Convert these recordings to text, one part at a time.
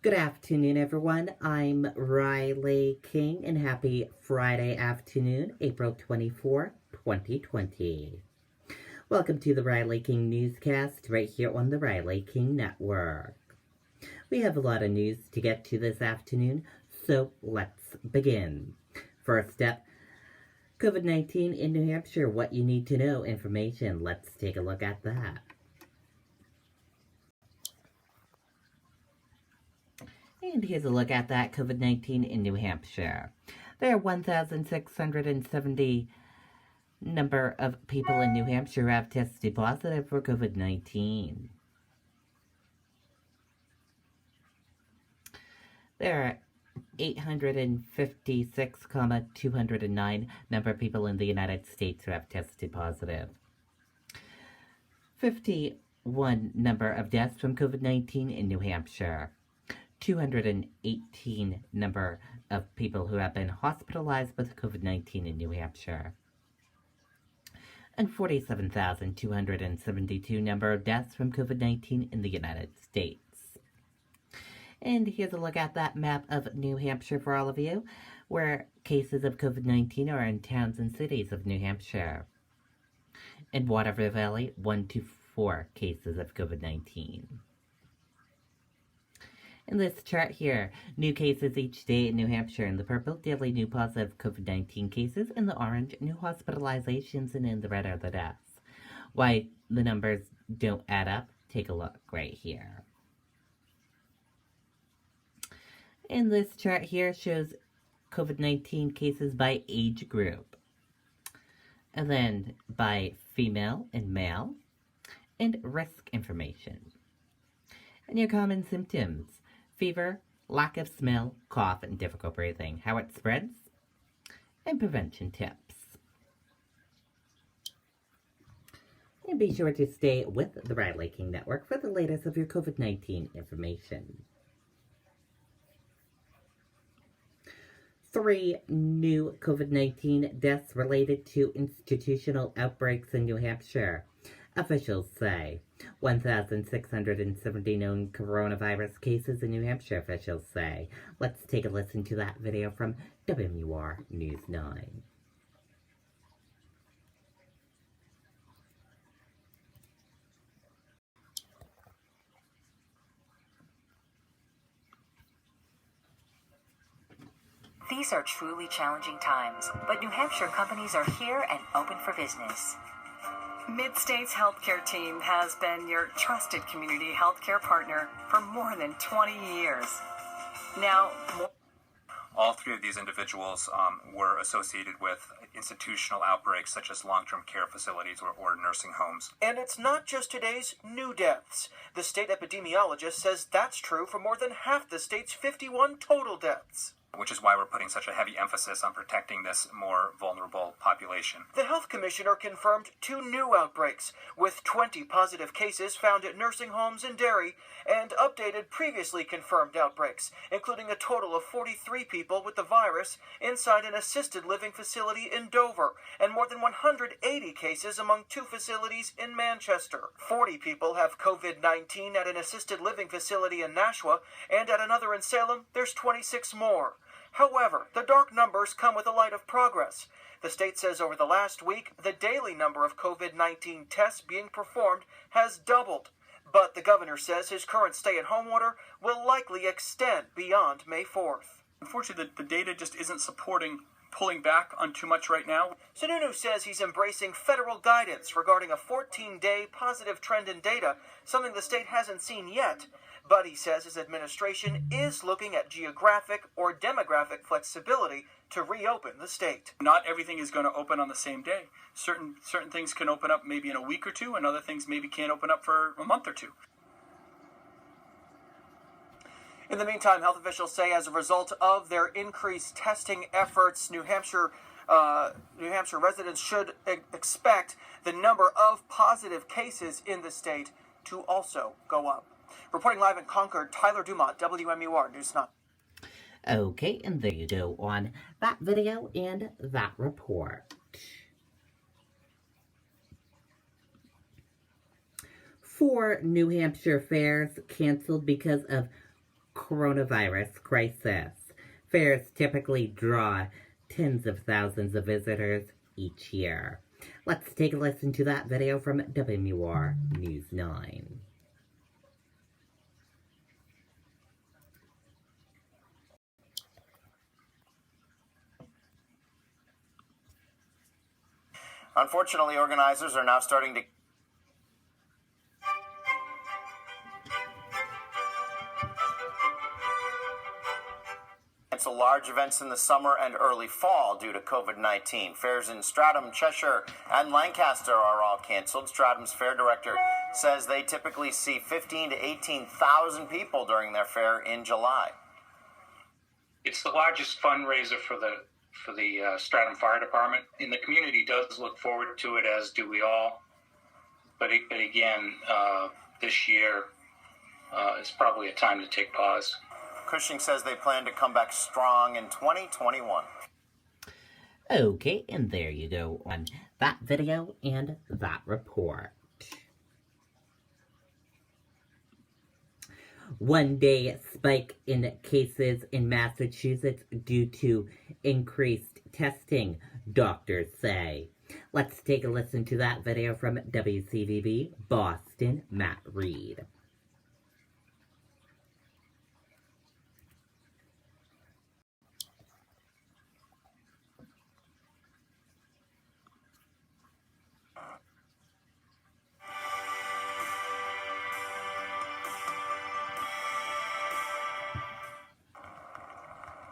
Good afternoon, everyone. I'm Riley King, and happy Friday afternoon, April 24, 2020. Welcome to the Riley King Newscast right here on the Riley King Network. We have a lot of news to get to this afternoon, so let's begin. First up, COVID-19 in New Hampshire, what you need to know information. Let's take a look at that. And here's a look at that COVID-19 in New Hampshire. There are 1,670 number of people in New Hampshire who have tested positive for COVID-19. There are 856,209 number of people in the United States who have tested positive. 51 number of deaths from COVID-19 in New Hampshire. 218 number of people who have been hospitalized with COVID-19 in New Hampshire. And 47,272 number of deaths from COVID-19 in the United States. And here's a look at that map of New Hampshire for all of you, where cases of COVID-19 are in towns and cities of New Hampshire. In Waterville Valley, 1 to 4 cases of COVID-19. In this chart here, new cases each day in New Hampshire. In the purple, daily new positive COVID-19 cases. In the orange, new hospitalizations. And in the red are the deaths. Why the numbers don't add up, take a look right here. And this chart here shows COVID-19 cases by age group. And then by female and male. And risk information. And your common symptoms. Fever, lack of smell, cough, and difficult breathing. How it spreads, and prevention tips. And be sure to stay with the Riley King Network for the latest of your COVID-19 information. 3 new COVID-19 deaths related to institutional outbreaks in New Hampshire. Officials say 1,670 known coronavirus cases in New Hampshire, officials say. Let's take a listen to that video from WMUR News 9. These are truly challenging times, but New Hampshire companies are here and open for business. Mid-State's healthcare team has been your trusted community healthcare partner for more than 20 years. Now, all 3 of these individuals were associated with institutional outbreaks such as long-term care facilities or nursing homes. And it's not just today's new deaths. The state epidemiologist says that's true for more than half the state's 51 total deaths. Which is why we're putting such a heavy emphasis on protecting this more vulnerable population. The health commissioner confirmed 2 new outbreaks, with 20 positive cases found at nursing homes in Derry, and updated previously confirmed outbreaks, including a total of 43 people with the virus inside an assisted living facility in Dover, and more than 180 cases among 2 facilities in Manchester. 40 people have COVID-19 at an assisted living facility in Nashua, and at another in Salem, there's 26 more. However, the dark numbers come with a light of progress. The state says over the last week, the daily number of COVID-19 tests being performed has doubled. But the governor says his current stay-at-home order will likely extend beyond May 4th. Unfortunately, the data just isn't supporting pulling back on too much right now. Sununu says he's embracing federal guidance regarding a 14-day positive trend in data, something the state hasn't seen yet. But he says his administration is looking at geographic or demographic flexibility to reopen the state. Not everything is going to open on the same day. Certain things can open up maybe in a week or 2, and other things maybe can't open up for a month or 2. In the meantime, health officials say as a result of their increased testing efforts, New Hampshire residents should expect the number of positive cases in the state to also go up. Reporting live in Concord, Tyler Dumont, WMUR News 9. Okay, and there you go on that video and that report. 4 New Hampshire fairs canceled because of coronavirus crisis. Fairs typically draw tens of thousands of visitors each year. Let's take a listen to that video from WR News 9. Unfortunately, organizers are now starting to cancel large events in the summer and early fall due to COVID-19. Fairs in Stratham, Cheshire, and Lancaster are all canceled. Stratham's fair director says they typically see 15,000 to 18,000 people during their fair in July. It's the largest fundraiser for the Stratham Fire Department, and the community does look forward to it, as do we all. But again, this year is probably a time to take pause. Cushing says they plan to come back strong in 2021. Okay, and there you go on that video and that report. One-day spike in cases in Massachusetts due to increased testing, doctors say. Let's take a listen to that video from WCVB Boston, Matt Reed.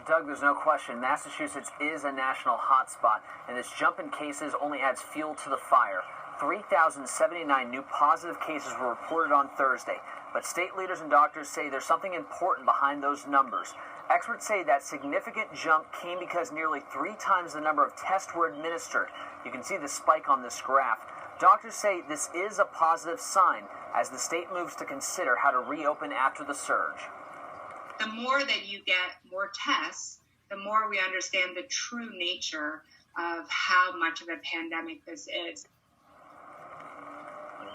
Doug, there's no question, Massachusetts is a national hotspot, and this jump in cases only adds fuel to the fire. 3,079 new positive cases were reported on Thursday, but state leaders and doctors say there's something important behind those numbers. Experts say that significant jump came because nearly 3 times the number of tests were administered. You can see the spike on this graph. Doctors say this is a positive sign as the state moves to consider how to reopen after the surge. The more that you get more tests, the more we understand the true nature of how much of a pandemic this is.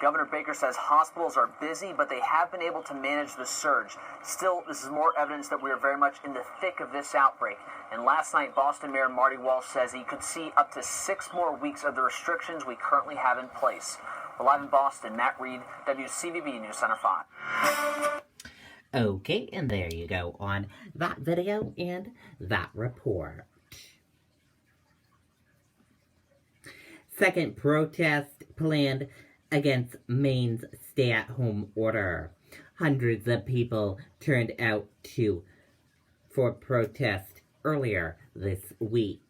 Governor Baker says hospitals are busy, but they have been able to manage the surge. Still, this is more evidence that we are very much in the thick of this outbreak. And last night, Boston Mayor Marty Walsh says he could see up to 6 more weeks of the restrictions we currently have in place. We're live in Boston. Matt Reed, WCVB News Center 5. Okay, and there you go on that video and that report. Second protest planned against Maine's stay-at-home order. Hundreds of people turned out for protest earlier this week.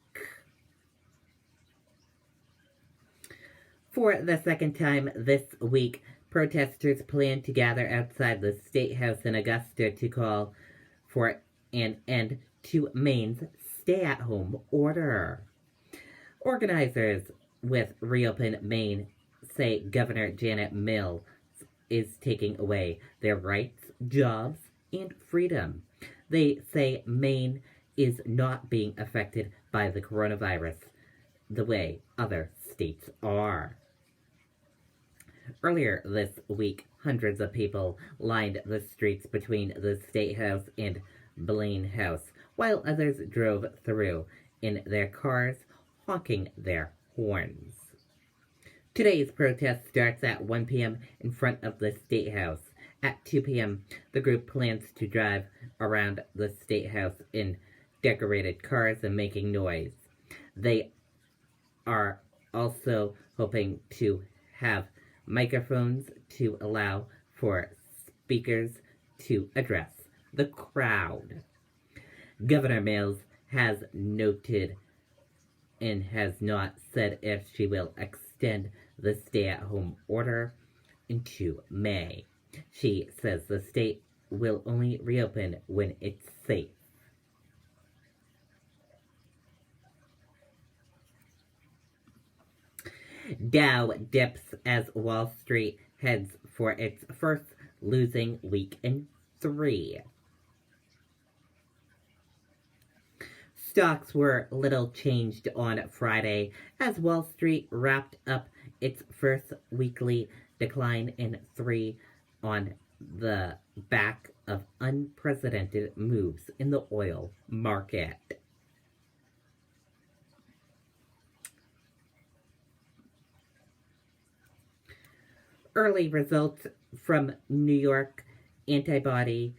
For the second time this week, protesters plan to gather outside the State House in Augusta to call for an end to Maine's stay-at-home order. Organizers with Reopen Maine say Governor Janet Mills is taking away their rights, jobs, and freedom. They say Maine is not being affected by the coronavirus the way other states are. Earlier this week, hundreds of people lined the streets between the State House and Blaine House, while others drove through in their cars, honking their horns. Today's protest starts at 1 p.m. in front of the State House. At 2 p.m., the group plans to drive around the State House in decorated cars and making noise. They are also hoping to have microphones to allow for speakers to address the crowd. Governor Mills has noted and has not said if she will extend the stay-at-home order into May. She says the state will only reopen when it's safe. Dow dips as Wall Street heads for its first losing week in 3. Stocks were little changed on Friday as Wall Street wrapped up its first weekly decline in 3 on the back of unprecedented moves in the oil market. Early results from New York antibody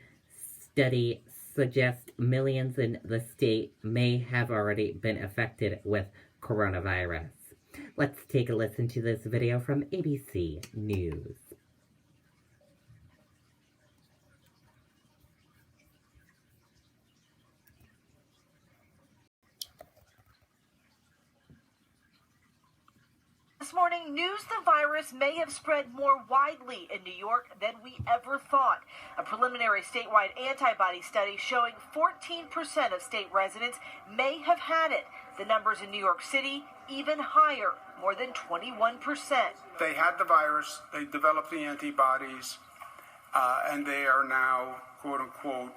study suggest millions in the state may have already been affected with coronavirus. Let's take a listen to this video from ABC News. This morning, news the virus may have spread more widely in New York than we ever thought. A preliminary statewide antibody study showing 14% of state residents may have had it. The numbers in New York City even higher, more than 21%. They had the virus, they developed the antibodies, and they are now, quote unquote,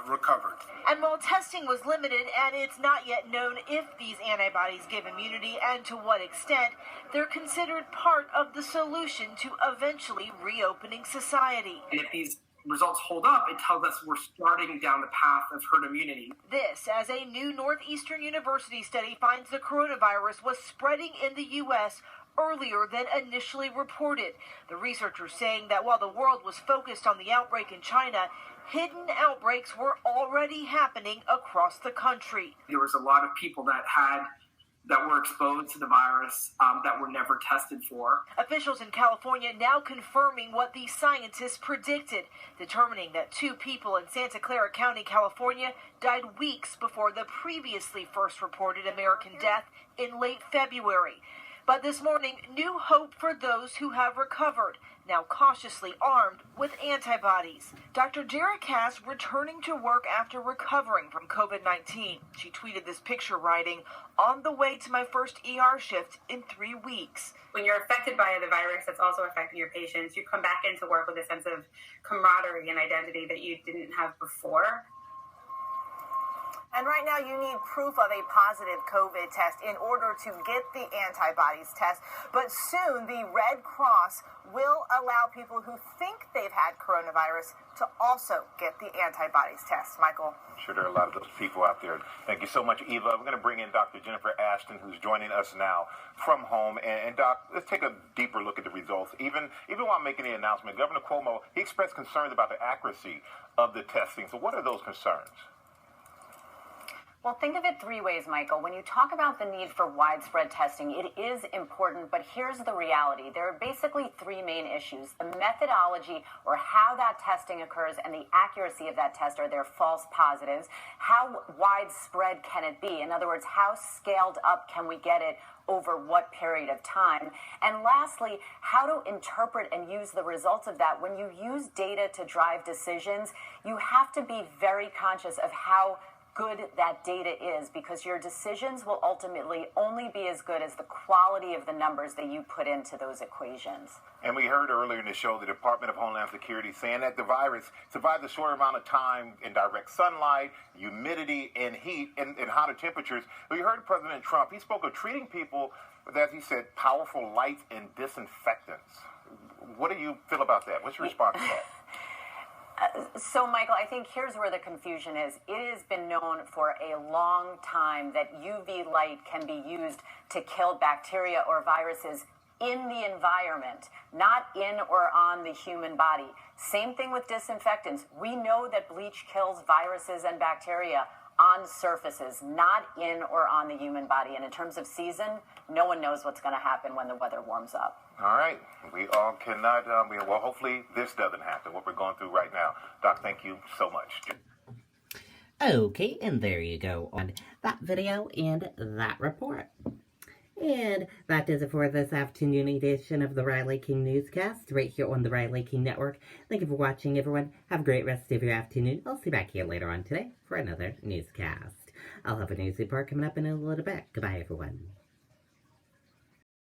recovered. And while testing was limited and it's not yet known if these antibodies give immunity and to what extent, they're considered part of the solution to eventually reopening society. And if these results hold up, it tells us we're starting down the path of herd immunity. This, as a new Northeastern University study finds the coronavirus was spreading in the U.S. earlier than initially reported. The researchers saying that while the world was focused on the outbreak in China, hidden outbreaks were already happening across the country. There was a lot of people that were exposed to the virus that were never tested for. Officials in California now confirming what the scientists predicted, determining that 2 people in Santa Clara County, California, died weeks before the previously first reported American death in late February. But this morning, new hope for those who have recovered, now cautiously armed with antibodies. Dr. Dara Cass returning to work after recovering from COVID-19. She tweeted this picture writing, "On the way to my first ER shift in 3 weeks." When you're affected by the virus that's also affecting your patients, you come back into work with a sense of camaraderie and identity that you didn't have before. And right now you need proof of a positive COVID test in order to get the antibodies test. But soon the Red Cross will allow people who think they've had coronavirus to also get the antibodies test. Michael? I'm sure there are a lot of those people out there. Thank you so much, Eva. We're going to bring in Dr. Jennifer Ashton, who's joining us now from home. And Doc, let's take a deeper look at the results. Even while making the announcement, Governor Cuomo, he expressed concerns about the accuracy of the testing. So what are those concerns? Well, think of it 3 ways, Michael. When you talk about the need for widespread testing, it is important, but here's the reality. There are basically 3 main issues. The methodology, or how that testing occurs, and the accuracy of that test. Are there false positives? How widespread can it be? In other words, how scaled up can we get it over what period of time? And lastly, how to interpret and use the results of that. When you use data to drive decisions, you have to be very conscious of how good that data is, because your decisions will ultimately only be as good as the quality of the numbers that you put into those equations. And we heard earlier in the show the Department of Homeland Security saying that the virus survived a short amount of time in direct sunlight, humidity, and heat, and hotter temperatures. We heard President Trump, he spoke of treating people with, as he said, powerful lights and disinfectants. What do you feel about that? What's your response to that? So, Michael, I think here's where the confusion is. It has been known for a long time that UV light can be used to kill bacteria or viruses in the environment, not in or on the human body. Same thing with disinfectants. We know that bleach kills viruses and bacteria on surfaces, not in or on the human body. And in terms of season, no one knows what's going to happen when the weather warms up. All right. We all cannot, well, hopefully this doesn't happen, what we're going through right now. Doc, thank you so much. Okay, and there you go on that video and that report. And that does it for this afternoon edition of the Riley King Newscast, right here on the Riley King Network. Thank you for watching, everyone. Have a great rest of your afternoon. I'll see you back here later on today for another newscast. I'll have a news report coming up in a little bit. Goodbye, everyone.